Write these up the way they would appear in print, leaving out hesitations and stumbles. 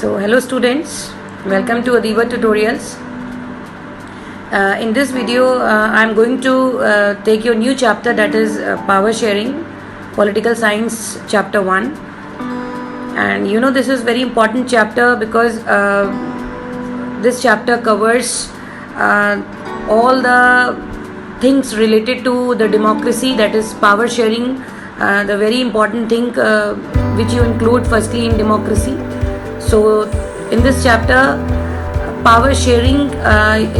So hello students, welcome to Adiba Tutorials. In this video I am going to take your new chapter, that is power sharing, political science chapter 1. And you know, this is very important chapter because this chapter covers all the things related to the democracy, that is power sharing, the very important thing which you include firstly in democracy. So in this chapter, power sharing,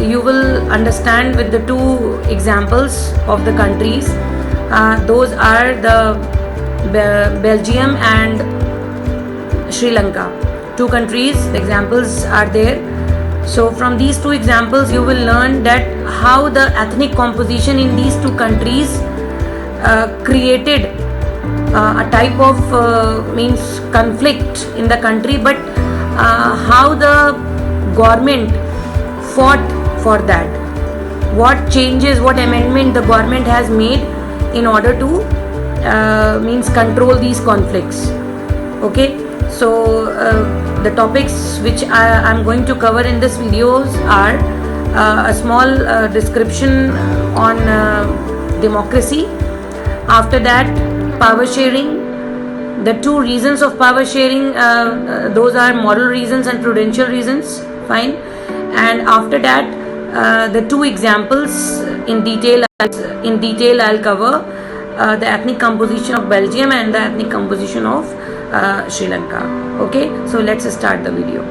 you will understand with the two examples of the countries. Those are the Belgium and Sri Lanka. Two countries, the examples are there. So from these two examples, you will learn that how the ethnic composition in these two countries created a type of means conflict in the country, but how the government fought for that, what changes, what amendment the government has made in order to means control these conflicts. Okay, so the topics which I am going to cover in this videos are a small description on democracy, after that power sharing, the two reasons of power sharing, those are moral reasons and prudential reasons, fine, and after that the two examples in detail I'll cover the ethnic composition of Belgium and the ethnic composition of Sri Lanka. Okay, so let's start the video.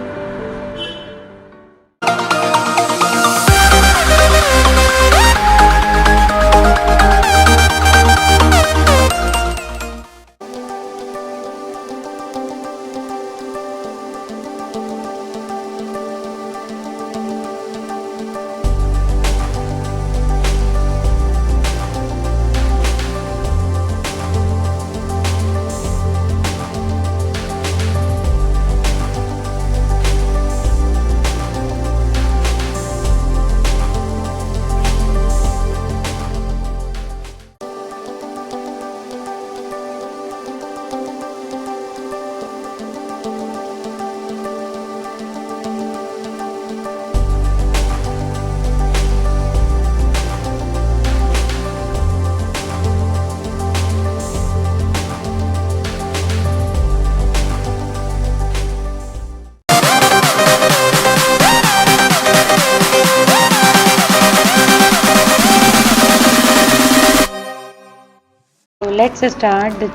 Let's start the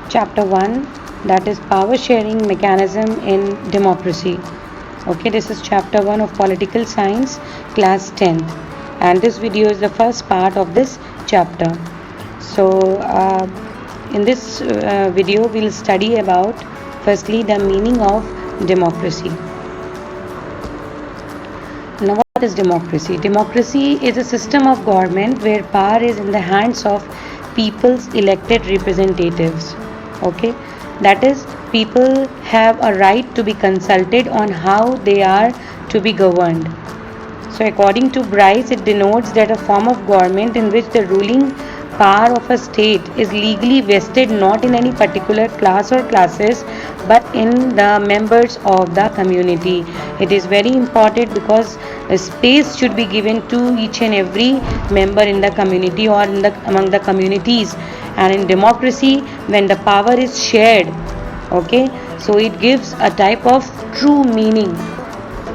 chapter 1, that is power sharing mechanism in democracy. Okay, this is chapter 1 of political science, class 10th, and this video is the first part of this chapter. So in this video we'll study about firstly the meaning of democracy. Now, what is democracy? Democracy is a system of government where power is in the hands of people's elected representatives. Okay, that is, people have a right to be consulted on how they are to be governed. So according to Bryce, it denotes that a form of government in which the ruling power of a state is legally vested not in any particular class or classes but in the members of the community. It is very important because a space should be given to each and every member in the community or among the communities. And in democracy, when the power is shared, okay, so it gives a type of true meaning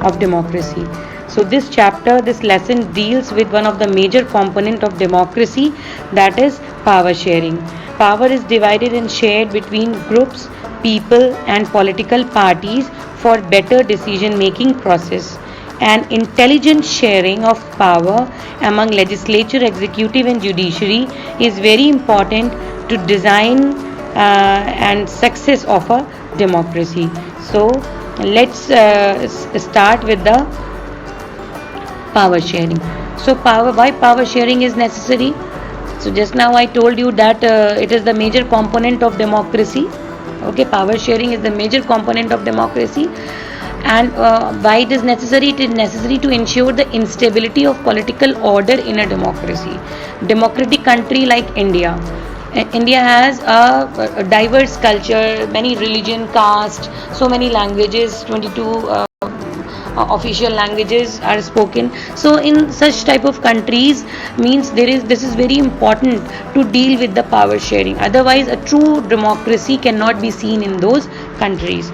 of democracy. So this chapter, this lesson deals with one of the major component of democracy, that is power sharing. Power is divided and shared between groups, people and political parties for better decision making process. And intelligent sharing of power among legislature, executive and judiciary is very important to design and success of a democracy. So let's start with the power sharing. So why power sharing is necessary? So just now I told you that it is the major component of democracy. Okay, power sharing is the major component of democracy. And why it is necessary? It is necessary to ensure the instability of political order in a democracy. Democratic country like India, India has a diverse culture, many religion, caste, so many languages, 22 official languages are spoken. So in such type of countries means this is very important to deal with the power sharing. Otherwise, a true democracy cannot be seen in those countries.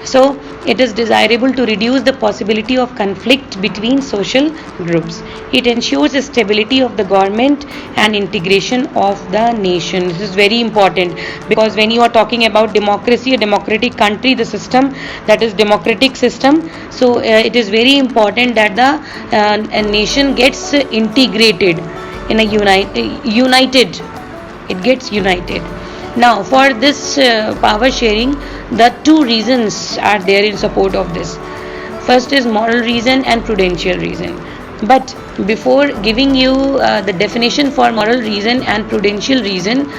So it is desirable to reduce the possibility of conflict between social groups. It ensures the stability of the government and integration of the nation. This is very important, because when you are talking about democracy, a democratic country, the system that is democratic system, so it is very important that the a nation gets integrated in a united. It gets united. Now, for this power sharing, the two reasons are there in support of this. First is moral reason and prudential reason. But before giving you the definition for moral reason and prudential reason,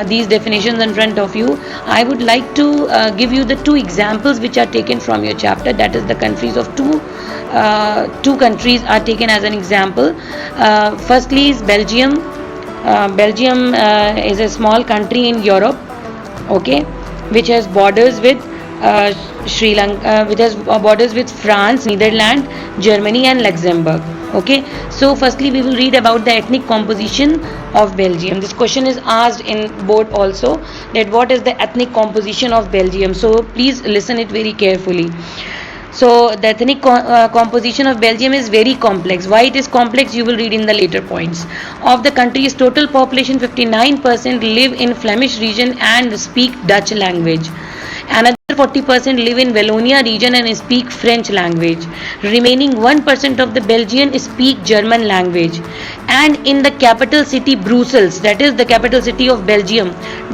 these definitions in front of you, I would like to give you the two examples which are taken from your chapter. That is, the countries of two countries are taken as an example. Firstly is Belgium. Belgium is a small country in Europe, okay, which has borders with Sri Lanka, which has borders with France, Netherlands, Germany, and Luxembourg. Okay, so firstly we will read about the ethnic composition of Belgium. This question is asked in board also, that what is the ethnic composition of Belgium. So please listen it very carefully. So the ethnic composition of Belgium is very complex. Why it is complex, you will read in the later points. Of the country's total population, 59% live in Flemish region and speak Dutch language. Another 40% live in Wallonia region and speak French language. Remaining 1% of the Belgians speak German language. And in the capital city Brussels, that is the capital city of Belgium,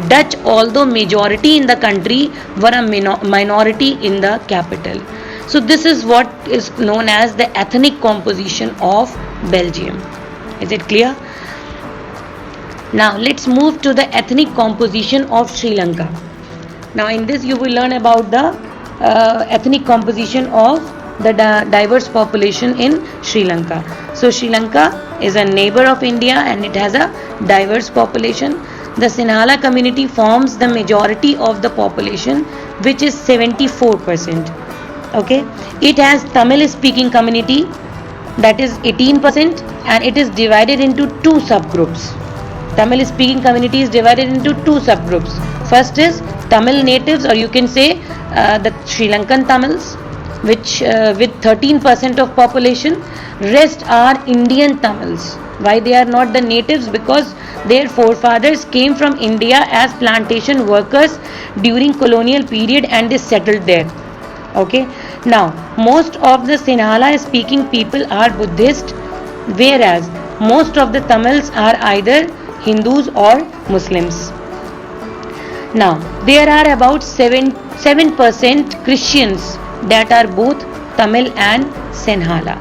Dutch, although majority in the country, were a minority in the capital. So this is what is known as the ethnic composition of Belgium. Is it clear? Now let's move to the ethnic composition of Sri Lanka. Now in this you will learn about the ethnic composition of the diverse population in Sri Lanka. So Sri Lanka is a neighbor of India and it has a diverse population. The Sinhala community forms the majority of the population, which is 74%. Okay, it has Tamil speaking community, that is 18%, and it is divided into two subgroups. Tamil speaking community is divided into two subgroups. First is Tamil natives, or you can say the Sri Lankan Tamils, which with 13% of population. Rest are Indian Tamils. Why they are not the natives? Because their forefathers came from India as plantation workers during colonial period and they settled there. Okay, now most of the Sinhala speaking people are Buddhist, whereas most of the Tamils are either Hindus or Muslims. Now there are about 7% Christians that are both Tamil and Sinhala.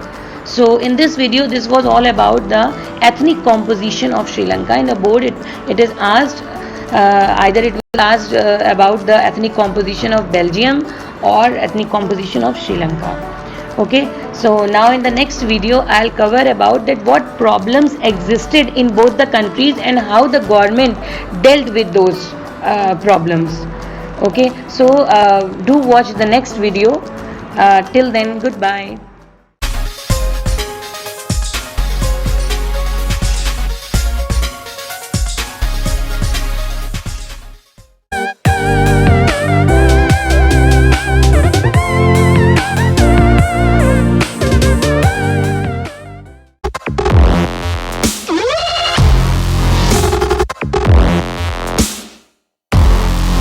So in this video, this was all about the ethnic composition of Sri Lanka. In the board, it is asked either it will asked about the ethnic composition of Belgium or ethnic composition of Sri Lanka. Okay, so now in the next video I'll cover about that what problems existed in both the countries and how the government dealt with those problems. Okay, so do watch the next video. Till then, goodbye.